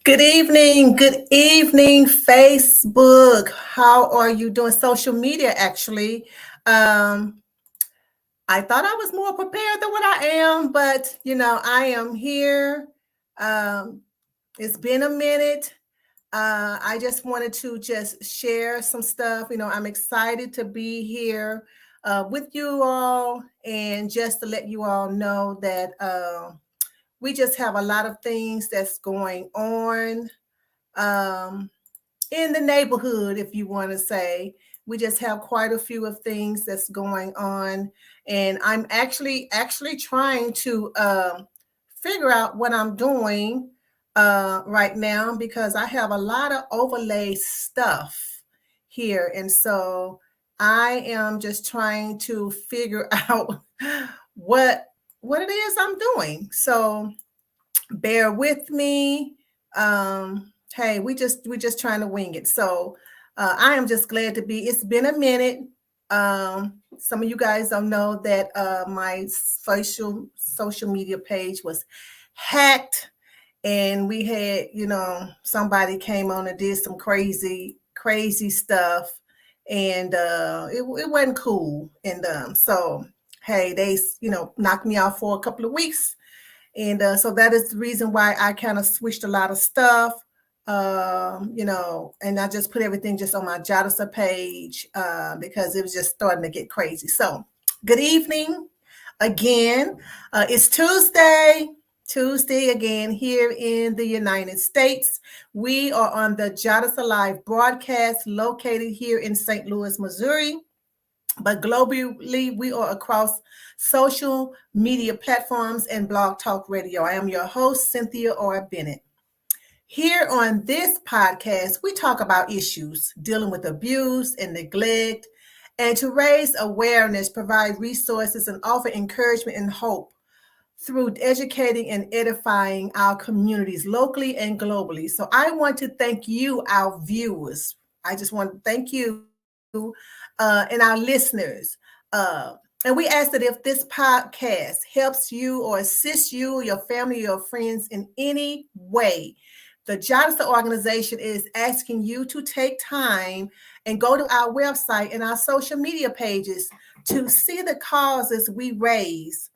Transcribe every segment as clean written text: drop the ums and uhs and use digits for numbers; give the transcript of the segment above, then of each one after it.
Good evening, Facebook. How are you doing? Social media, actually. Um, I thought I was more prepared than what I am, but I am here. Um, it's been a minute. I just wanted to just share some stuff. I'm excited to be here with you all, and just to let you all know that we just have a lot of things that's going on. Um, in the neighborhood, if you want to say. We just have quite a few of things that's going on, and I'm actually trying to figure out what I'm doing right now because I have a lot of overlay stuff here, and so I am just trying to figure out what what it is I'm doing. So bear with me. Hey, we're just trying to wing it. So I am just glad to be. It's been a minute. Some of you guys don't know that my social media page was hacked, and we had somebody came on and did some crazy stuff, and it wasn't cool. And so hey, they knocked me out for a couple of weeks, and so that is the reason why I kind of switched a lot of stuff, and I just put everything just on my Jadisa page because it was just starting to get crazy. So, good evening again. It's Tuesday again here in the United States. We are on the Jadisa Live broadcast located here in St. Louis, Missouri. But globally, we are across social media platforms and Blog Talk Radio. I am your host, Cynthia R. Bennett. Here on this podcast, we talk about issues dealing with abuse and neglect, and to raise awareness, provide resources, and offer encouragement and hope through educating and edifying our communities locally and globally. So I want to thank you, our viewers. I just want to thank you and our listeners. And we ask that if this podcast helps you or assists you, your family, your friends in any way, the Jadisa organization is asking you to take time and go to our website and our social media pages to see the causes we raise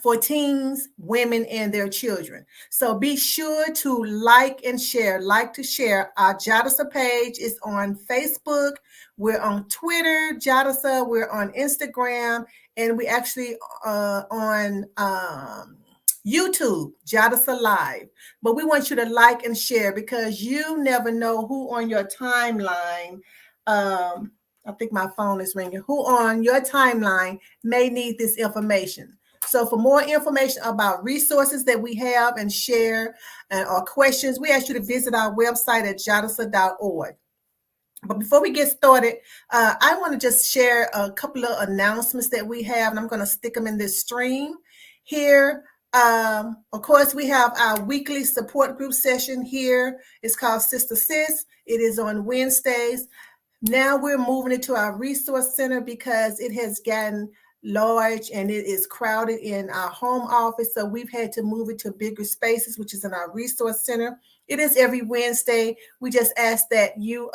for teens, women, and their children. So be sure to like and share. Like to share. Our Jadisa page is on Facebook. We're on Twitter, Jadisa. We're on Instagram, and we actually on YouTube, Jadisa Live. But we want you to like and share because you never know who on your timeline. I think my phone is ringing. Who on your timeline may need this information? So for more information about resources that we have and share or questions, we ask you to visit our website at jadisa.org. But before we get started, I want to just share a couple of announcements that we have, and I'm going to stick them in this stream here. Of course, we have our weekly support group session here. It's called Sister Sis. It is on Wednesdays. Now we're moving it to our resource center because it has gotten large and it is crowded in our home office. So we've had to move it to bigger spaces, which is in our resource center. It is every Wednesday. We just ask that you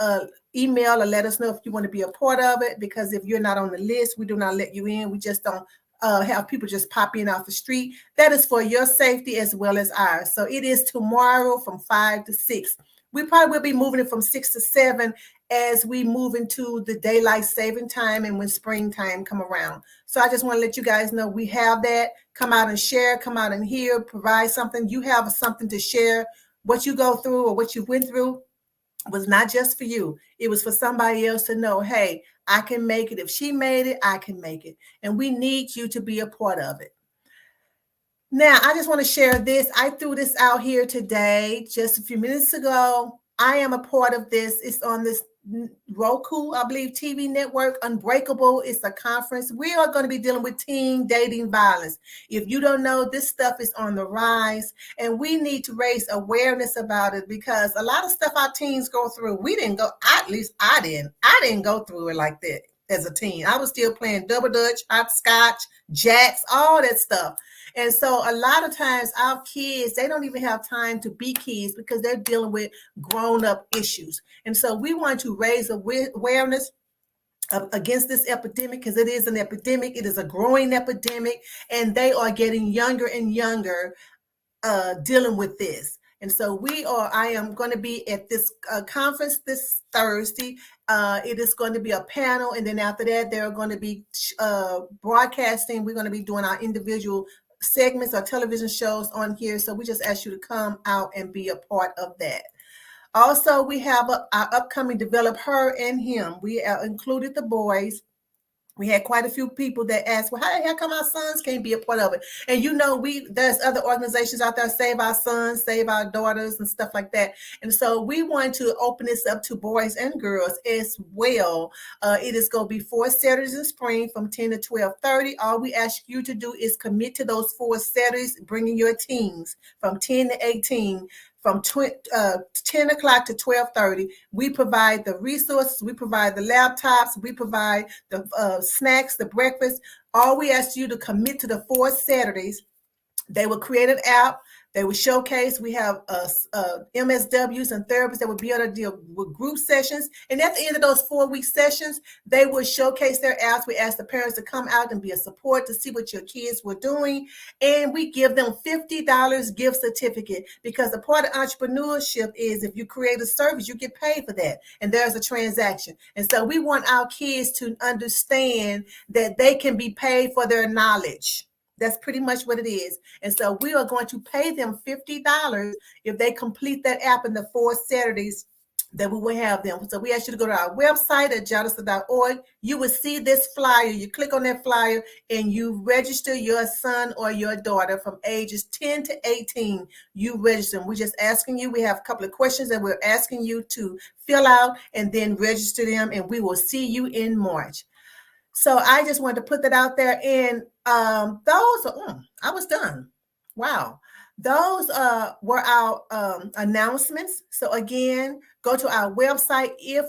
email or let us know if you want to be a part of it, because if you're not on the list, we do not let you in. We just don't have people just pop in off the street. That is for your safety as well as ours. So it is tomorrow from 5 to 6. We probably will be moving it from 6 to 7 as we move into the daylight saving time and when springtime come around. So I just want to let you guys know we have that. Come out and share, come out and hear, provide something. You have something to share. What you go through or what you went through was not just for you. It was for somebody else to know, hey, I can make it. If she made it, I can make it. And we need you to be a part of it. Now, I just want to share this. I threw this out here today, just a few minutes ago. I am a part of this. It's on this Roku, I believe, TV network. Unbreakable. It's a conference. We are going to be dealing with teen dating violence. If you don't know, this stuff is on the rise, and we need to raise awareness about it because a lot of stuff our teens go through, we didn't go, at least I didn't. I didn't go through it like that as a teen. I was still playing double dutch, hopscotch, jacks, all that stuff. And so a lot of times our kids, they don't even have time to be kids because they're dealing with grown-up issues. And so we want to raise awareness against this epidemic, because it is an epidemic. It is a growing epidemic, and they are getting younger and younger dealing with this. And so I am going to be at this conference this Thursday. It is going to be a panel. And then after that, they're going to be broadcasting. We're going to be doing our individual segments or television shows on here. So we just ask you to come out and be a part of that. Also, we have our upcoming Develop Her and Him. We included the boys. We had quite a few people that asked, well, how come our sons can't be a part of it? And there's other organizations out there, Save Our Sons, Save Our Daughters, and stuff like that. And so we want to open this up to boys and girls as well. It is going to be 4 Saturdays in spring from 10 to 12:30. All we ask you to do is commit to those 4 Saturdays, bringing your teens from 10 to 18. From 10 o'clock to 12:30, we provide the resources, we provide the laptops, we provide the snacks, the breakfast. All we ask you to commit to the 4 Saturdays. They will create an app. They will showcase. We have MSWs and therapists that will be able to deal with group sessions. And at the end of those 4-week sessions, they will showcase their apps. We ask the parents to come out and be a support to see what your kids were doing. And we give them $50 gift certificate, because a part of entrepreneurship is if you create a service, you get paid for that. And there's a transaction. And so we want our kids to understand that they can be paid for their knowledge. That's pretty much what it is. And so we are going to pay them $50 if they complete that app in the 4 Saturdays that we will have them. So we ask you to go to our website at jadisa.org. You will see this flyer. You click on that flyer and you register your son or your daughter from ages 10 to 18. You register them. We're just asking you. We have a couple of questions that we're asking you to fill out and then register them. And we will see you in March. So I just wanted to put that out there. And I was done. Wow. Those were our announcements. So again, go to our website. If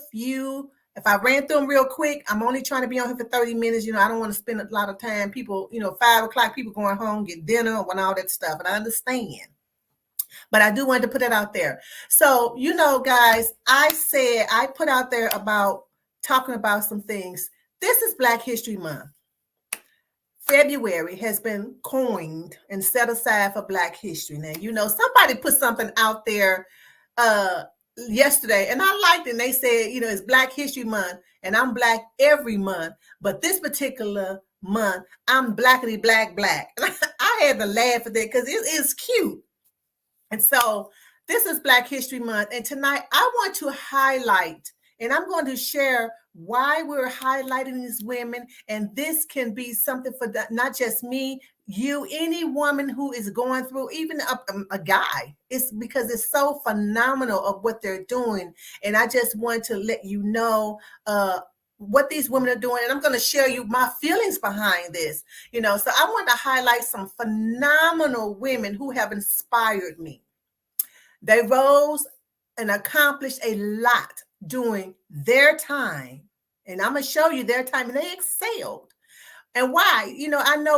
I ran through them real quick, I'm only trying to be on here for 30 minutes. I don't want to spend a lot of time. People, 5 o'clock, people going home, get dinner and all that stuff. And I understand. But I do want to put it out there. So, guys, I put out there about talking about some things. This is Black History Month. February has been coined and set aside for Black History. Now, somebody put something out there yesterday, and I liked it. And they said, it's Black History Month, and I'm Black every month. But this particular month, I'm blackity black. I had to laugh at that because it is cute. And so this is Black History Month. And tonight I want to highlight, and I'm going to share why we're highlighting these women. And this can be something for not just me, you, any woman who is going through, even a guy. It's because it's so phenomenal of what they're doing. And I just want to let you know what these women are doing. And I'm going to share you my feelings behind this. So I want to highlight some phenomenal women who have inspired me. They rose and accomplished a lot during their time. And I'm going to show you their time. And they excelled. And why?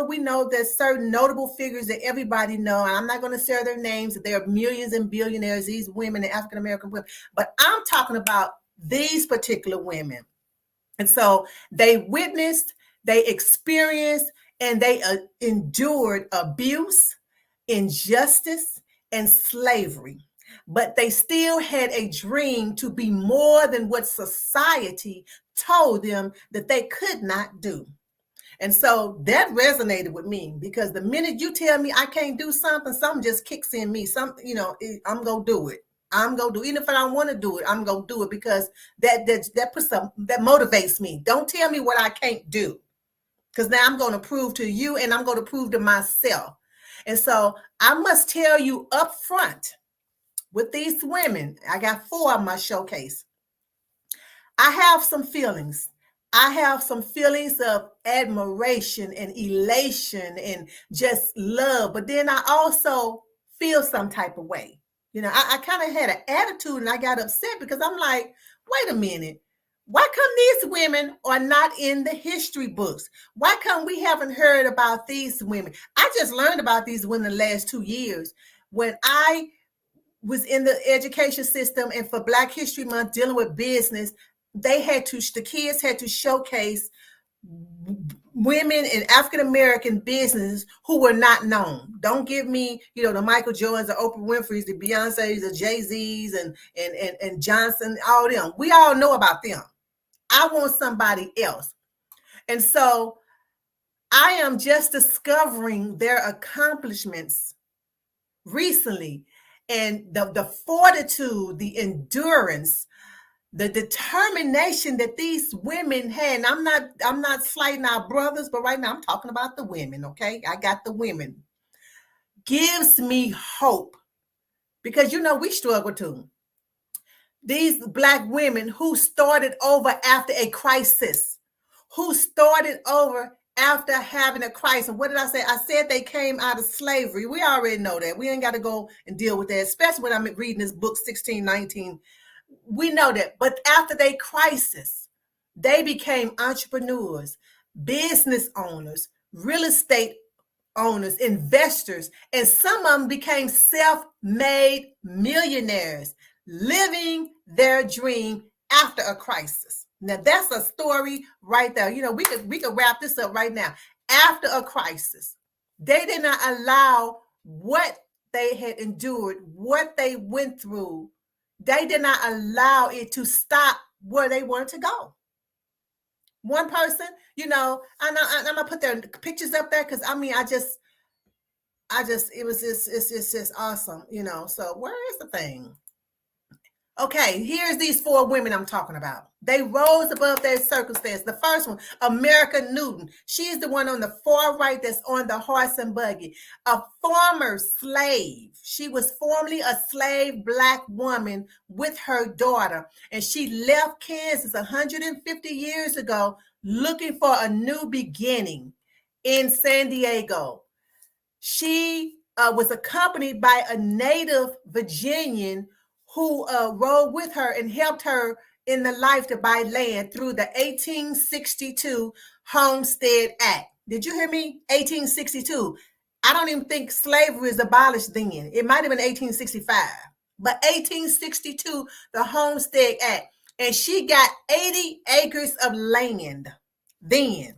We know there's certain notable figures that everybody know. And I'm not going to share their names. There are millions and billionaires, these women, the African-American women. But I'm talking about these particular women. And so they witnessed, they experienced, and they endured abuse, injustice, and slavery. But they still had a dream to be more than what society told them that they could not do. And so that resonated with me, because the minute you tell me I can't do something just kicks in me. I'm going to do it. I'm going to do it. Even if I don't want to do it, I'm going to do it, because that motivates me. Don't tell me what I can't do, because now I'm going to prove to you and I'm going to prove to myself. And so I must tell you up front, with these women, I got 4 on my showcase. I have some feelings. I have some feelings of admiration and elation and just love. But then I also feel some type of way. I kind of had an attitude and I got upset, because I'm like, wait a minute. Why come these women are not in the history books? Why come we haven't heard about these women? I just learned about these women the last 2 years when I was in the education system, and for Black History Month dealing with business, the kids had to showcase women in African American business who were not known. Don't give me, the Michael Jordans, the Oprah Winfrey's, the Beyonce's, the Jay-Z's, and Johnson, all them. We all know about them. I want somebody else. And so I am just discovering their accomplishments recently, and the fortitude, the endurance, the determination that these women had. And I'm not slighting our brothers, but right now I'm talking about the women, okay? I got the women. Gives me hope, because we struggle too. These Black women who started over after a crisis, who started over after having a crisis. And what did I say? I said they came out of slavery. We already know that. We ain't got to go and deal with that, especially when I'm reading this book, 1619. We know that. But after their crisis, they became entrepreneurs, business owners, real estate owners, investors, and some of them became self-made millionaires, living their dream after a crisis. Now that's a story right there. We could wrap this up right now. After a crisis, they did not allow what they had endured, what they went through. They did not allow it to stop where they wanted to go. One person, and I'm gonna put their pictures up there because it's just awesome, So where is the thing? Okay, here's these 4 women I'm talking about. They rose above their circumstance. The first one, America Newton. She's the one on the far right that's on the horse and buggy. A former slave. She was formerly a slave Black woman with her daughter. And she left Kansas 150 years ago looking for a new beginning in San Diego. She was accompanied by a native Virginian who rode with her and helped her in the life to buy land through the 1862 Homestead Act. Did you hear me? 1862. I don't even think slavery is abolished then. It might have been 1865, but 1862, the Homestead Act. And she got 80 acres of land then.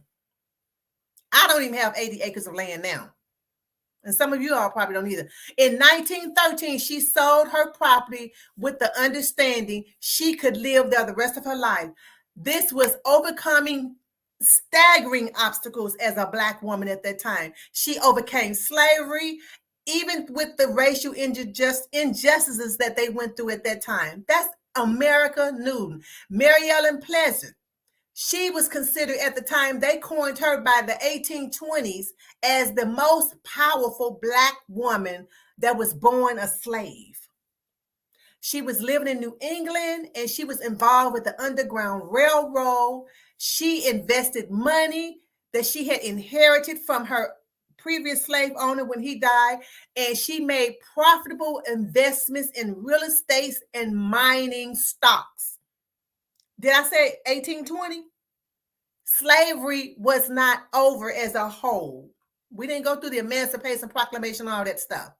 I don't even have 80 acres of land now. And some of you all probably don't either. In 1913, she sold her property with the understanding she could live there the rest of her life. This was overcoming staggering obstacles as a Black woman at that time. She overcame slavery, even with the racial injustices that they went through at that time. That's America Newton. Mary Ellen Pleasant. She was considered at the time, they coined her by the 1820s as the most powerful Black woman that was born a slave. She was living in New England and she was involved with the Underground Railroad. She invested money that she had inherited from her previous slave owner when he died, and she made profitable investments in real estate and mining stocks. Did I say 1820? Slavery was not over as a whole. We didn't go through the Emancipation Proclamation, all that stuff.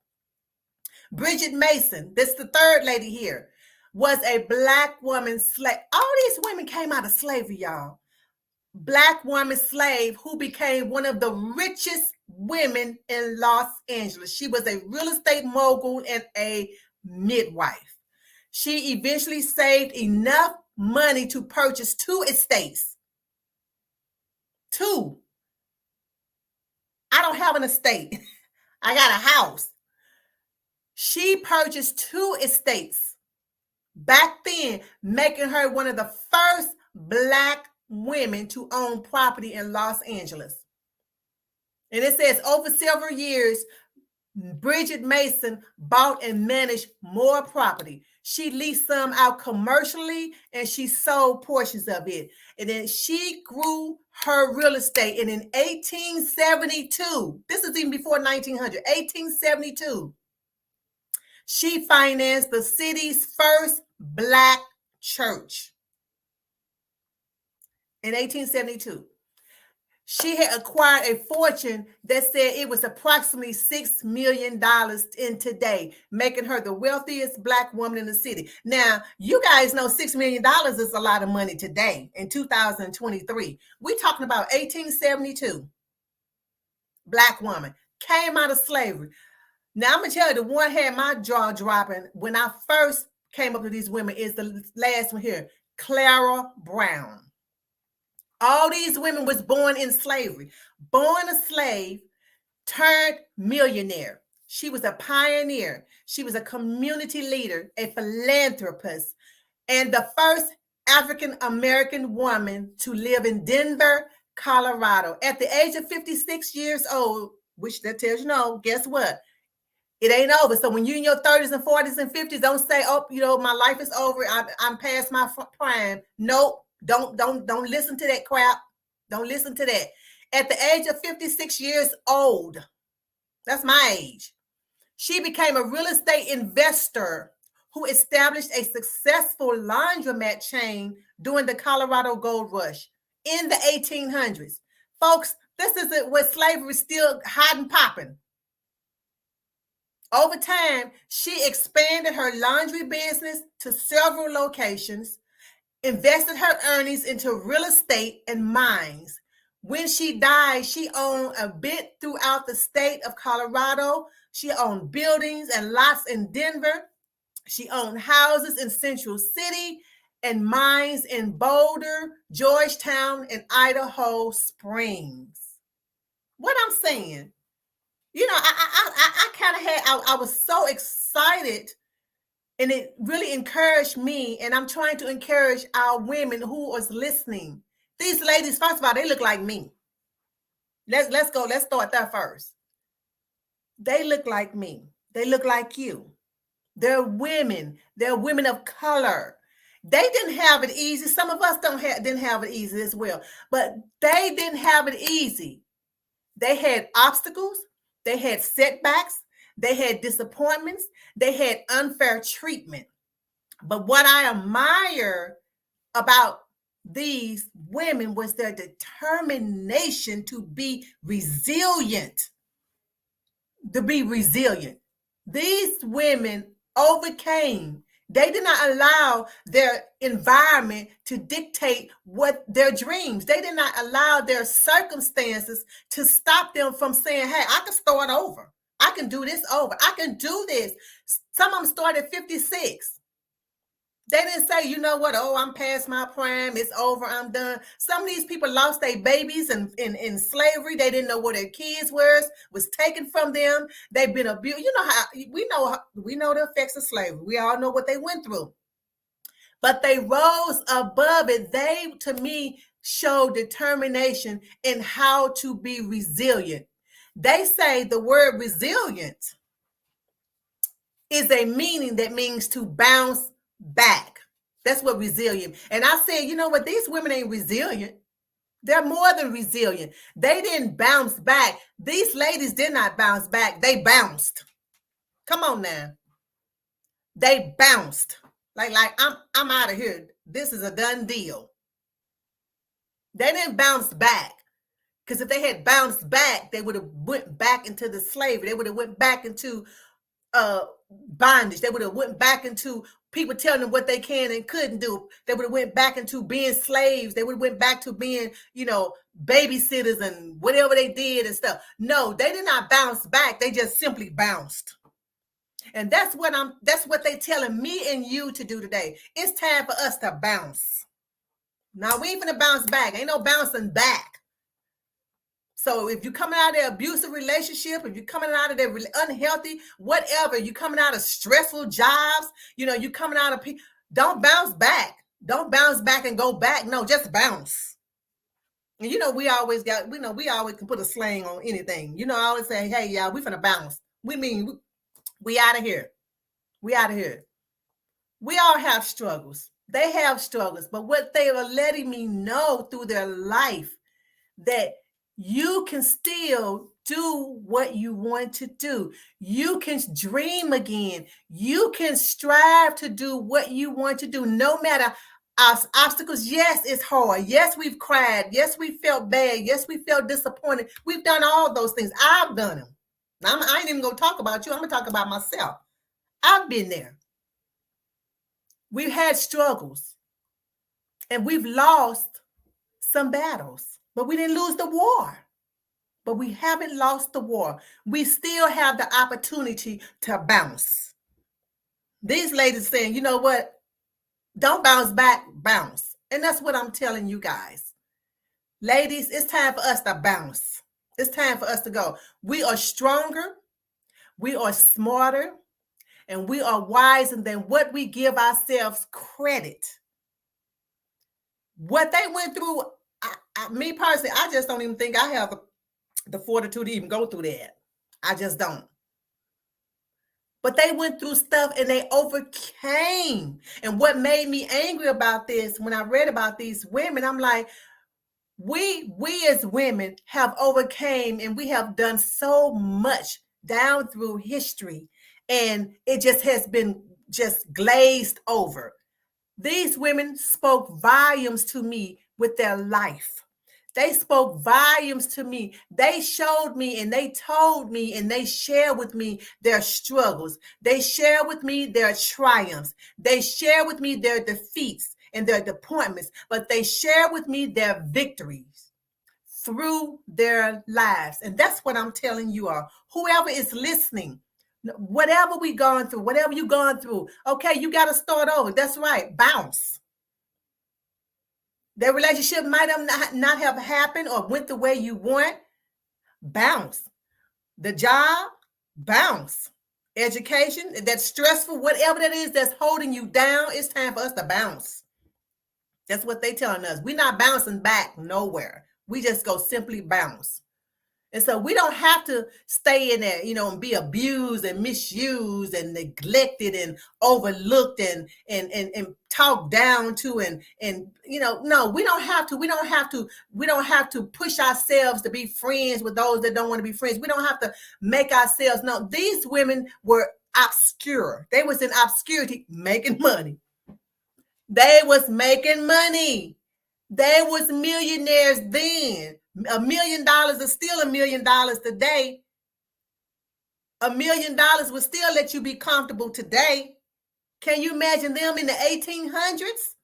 Bridget Mason, this is the third lady here, was a Black woman slave. All these women came out of slavery, y'all. Black woman slave who became one of the richest women in Los Angeles. She was a real estate mogul and a midwife. She eventually saved enough money to purchase 2 estates. 2. I don't have an estate. I got a house. She purchased 2 estates back then, making her one of the first Black women to own property in Los Angeles. And it says over several years, Bridget Mason bought and managed more property. She leased some out commercially and she sold portions of it. And then she grew her real estate. And in 1872, this is even before 1900, 1872, she financed the city's first Black church. in 1872. She had acquired a fortune that said it was approximately $6 million in today, making her the wealthiest Black woman in the city. Now, you guys know $6 million is a lot of money today in 2023. We're talking about 1872. Black woman came out of slavery. Now, I'm going to tell you, the one had my jaw dropping when I first came up to these women is the last one here, Clara Brown. All these women was born in slavery, born a slave, turned millionaire. She was a pioneer. She was a community leader, a philanthropist, and the first African-American woman to live in Denver, Colorado. At the age of 56 years old, which that tells you no, guess what? It ain't over. So when you're in your 30s and 40s and 50s, don't say, oh, my life is over. I'm past my prime. Nope. Don't listen to that crap. Don't listen to that. At the age of 56 years old, that's my age, she became a real estate investor who established a successful laundromat chain during the Colorado Gold Rush in the 1800s. Folks, this is where slavery is still hot and popping. Over time, she expanded her laundry business to several locations, invested her earnings into real estate and mines. When she died, she owned a bit throughout the state of Colorado. She owned buildings and lots in Denver. She owned houses in Central City and mines in Boulder, Georgetown, and Idaho Springs. What I'm saying, I kind of I was so excited, and it really encouraged me, and I'm trying to encourage our women who is listening. These ladies, first of all, they look like me. Let's go. Let's start there first. They look like me. They look like you. They're women. They're women of color. They didn't have it easy. Some of us didn't have it easy as well, but they didn't have it easy. They had obstacles. They had setbacks. They had disappointments. They had unfair treatment. But what I admire about these women was their determination to be resilient. These women overcame. They did not allow their environment to dictate what their dreams. They did not allow their circumstances to stop them from saying, hey, I can start over. I can do this over. I can do this. Some of them started at 56. They didn't say, you know what, oh, I'm past my prime. It's over. I'm done. Some of these people lost their babies in slavery. They didn't know where their kids was taken from them. They've been abused. You know how we know the effects of slavery. We all know what they went through. But they rose above it. They, to me, showed determination in how to be resilient. They say the word resilient is a meaning that means to bounce back. That's what resilient. And I said, you know what? These women ain't resilient. They're more than resilient. They didn't bounce back. These ladies did not bounce back. They bounced. Come on now. They bounced. Like I'm out of here. This is a done deal. They didn't bounce back. Because if they had bounced back, they would have went back into the slavery. They would have went back into bondage. They would have went back into people telling them what they can and couldn't do. They would have went back into being slaves. They would have went back to being, babysitters and whatever they did and stuff. No, they did not bounce back. They just simply bounced. And that's what they telling me and you to do today. It's time for us to bounce. Now we ain't gonna bounce back. Ain't no bouncing back. So if you're coming out of an abusive relationship, if you're coming out of that unhealthy, whatever, you're coming out of stressful jobs, you're coming out of don't bounce back. Don't bounce back and go back. No, just bounce. And we always can put a slang on anything. I always say, hey, y'all, we finna bounce. We mean we out of here. We out of here. We all have struggles. They have struggles, but what they are letting me know through their life that you can still do what you want to do. You can dream again. You can strive to do what you want to do, no matter Our obstacles, yes, it's hard. Yes, we've cried. Yes, we felt bad. Yes, we felt disappointed. We've done all those things. I've done them. Now, I ain't even going to talk about you. I'm going to talk about myself. I've been there. We've had struggles and we've lost some battles, but we didn't lose the war. But we haven't lost the war. We still have the opportunity to bounce. These ladies saying, you know what? Don't bounce back, bounce. And that's what I'm telling you guys. Ladies, it's time for us to bounce. It's time for us to go. We are stronger. We are smarter. And we are wiser than what we give ourselves credit. What they went through, me personally, I just don't even think I have the fortitude to even go through that. I just don't. But they went through stuff and they overcame. And what made me angry about this, when I read about these women, I'm like, we as women have overcame and we have done so much down through history. And it just has been just glazed over. These women spoke volumes to me with their life. They spoke volumes to me. They showed me and they told me and they shared with me their struggles. They shared with me their triumphs. They shared with me their defeats and their disappointments, but they shared with me their victories through their lives. And that's what I'm telling you all. Whoever is listening, whatever we gone through, whatever you gone through, okay, you got to start over. That's right. Bounce. Their relationship might have not have happened or went the way you want. Bounce. The job, bounce. Education, that's stressful, whatever that is that's holding you down, it's time for us to bounce. That's what they telling us. We're not bouncing back nowhere. We just go simply bounce. And so we don't have to stay in there, and be abused and misused and neglected and overlooked and talked down to and no, we don't have to. We don't have to push ourselves to be friends with those that don't want to be friends. We don't have to make ourselves known. These women were obscure. They was in obscurity making money. They was making money. They was millionaires then. $1 million is still $1 million today. $1 million would still let you be comfortable today. Can you imagine them in the 1800s?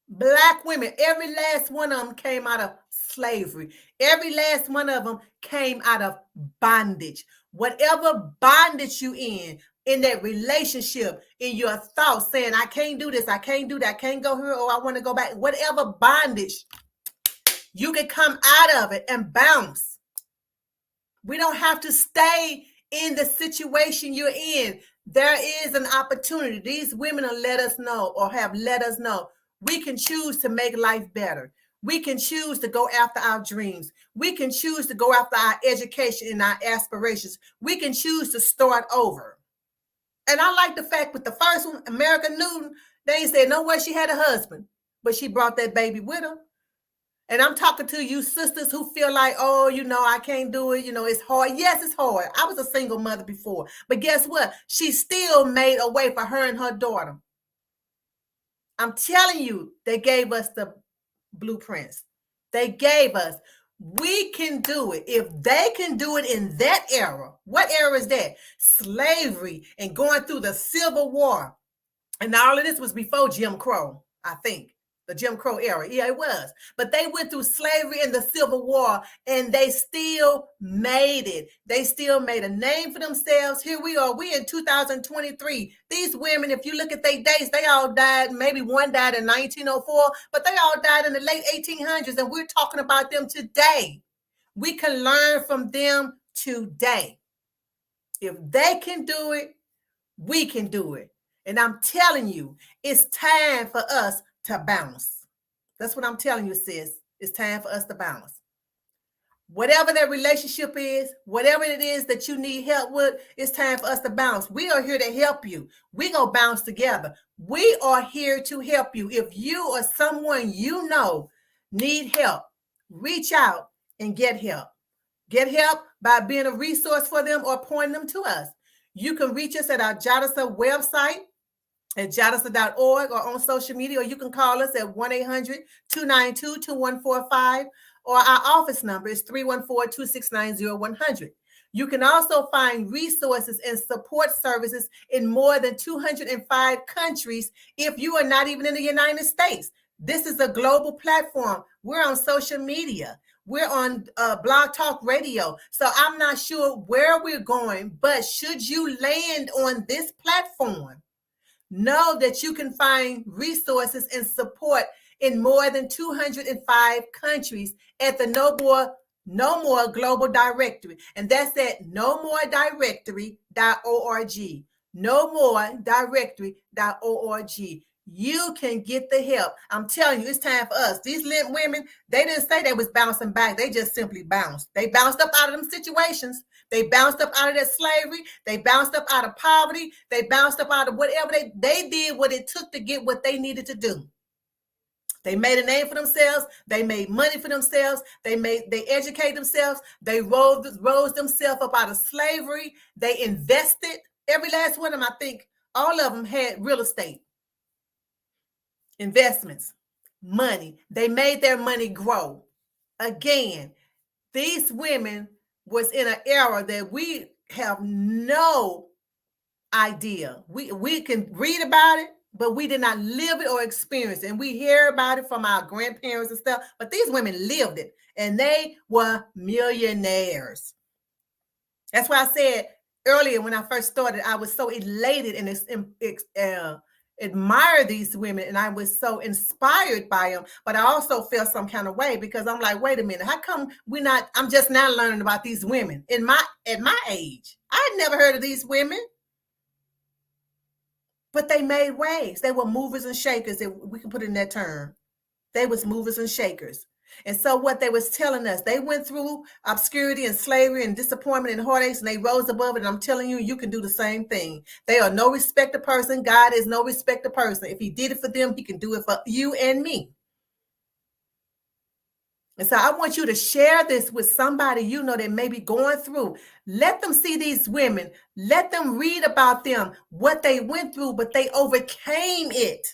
Black women, every last one of them came out of slavery. Every last one of them came out of bondage. Whatever bondage you in that relationship, in your thoughts, saying, I can't do this, I can't do that, I can't go here, or I want to go back. Whatever bondage, you can come out of it and bounce. We don't have to stay in the situation you're in. There is an opportunity. These women have let us know, or have let us know, we can choose to make life better. We can choose to go after our dreams. We can choose to go after our education and our aspirations. We can choose to start over. And I like the fact with the first one, America Newton, they said no way she had a husband, but she brought that baby with her. And I'm talking to you sisters who feel like, oh, I can't do it. It's hard. Yes, it's hard. I was a single mother before. But guess what? She still made a way for her and her daughter. I'm telling you, they gave us the blueprints. They gave us. We can do it. If they can do it in that era, what era is that? Slavery and going through the Civil War. And all of this was before Jim Crow, I think. The Jim Crow era. Yeah, it was. But they went through slavery and the Civil War, and they still made it. They still made a name for themselves. Here we are. We in 2023. These women, if you look at their dates, they all died. Maybe one died in 1904, but they all died in the late 1800s, and we're talking about them today. We can learn from them today. If they can do it, we can do it. And I'm telling you, it's time for us to bounce. That's what I'm telling you, sis. It's time for us to bounce. Whatever that relationship is, whatever it is that you need help with, it's time for us to bounce. We are here to help you. We gonna bounce together. We are here to help you. If you or someone you know need help, reach out and get help. Get help by being a resource for them or pointing them to us. You can reach us at our Jadasa website. at jadisa.org or on social media, or you can call us at 1-800-292-2145, or our office number is 314-269-0100. You can also find resources and support services in more than 205 countries if you are not even in the United States. This is a global platform. We're on social media. We're on Blog Talk Radio. So I'm not sure where we're going, but should you land on this platform, know that you can find resources and support in more than 205 countries at the No More Global Directory. And that's at nomoredirectory.org. nomoredirectory.org. You can get the help. I'm telling you, it's time for us. These limp women, they didn't say they was bouncing back. They just simply bounced. They bounced up out of them situations. They bounced up out of that slavery. They bounced up out of poverty. They bounced up out of whatever they did what it took to get what they needed to do. They made a name for themselves. They made money for themselves. They educated themselves. They rose themselves up out of slavery. They invested. Every last one of them, I think, all of them had real estate, investments, money. They made their money grow. Again, these women was in an era that we have no idea. We can read about it, but we did not live it or experience it. And we hear about it from our grandparents and stuff, but these women lived it, and they were millionaires. That's why I said earlier when I first started, I was so elated and admire these women, and I was so inspired by them, but I also felt some kind of way because I'm like, wait a minute, how come I'm just now learning about these women at my age? I had never heard of these women, but they made waves. They were movers and shakers, if we can put it in that term. They was movers and shakers. And so what they was telling us, they went through obscurity and slavery and disappointment and heartaches, and they rose above it. And I'm telling you, you can do the same thing. They are no respecter person. God is no respecter person. If he did it for them, he can do it for you and me. And so I want you to share this with somebody you know that may be going through. Let them see these women. Let them read about them, what they went through, but they overcame it.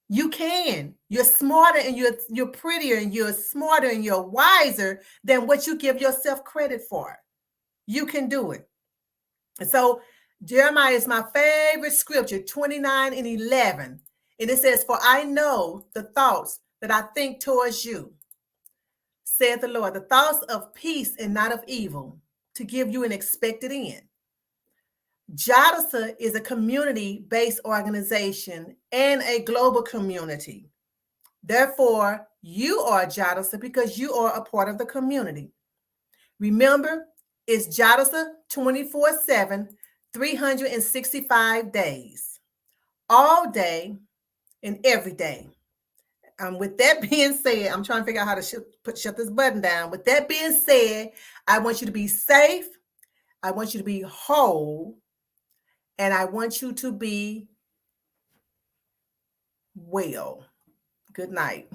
You can. You're smarter and you're prettier and you're smarter and you're wiser than what you give yourself credit for. You can do it. And so Jeremiah is my favorite scripture, 29:11. And it says, "For I know the thoughts that I think towards you, saith the Lord, the thoughts of peace and not of evil, to give you an expected end." JADISA is a community-based organization and a global community. Therefore, you are JADISA because you are a part of the community. Remember, it's JADISA 24/7, 365 days, all day and every day. With that being said, I'm trying to figure out how to shut this button down. With that being said, I want you to be safe. I want you to be whole. And I want you to be well. Good night.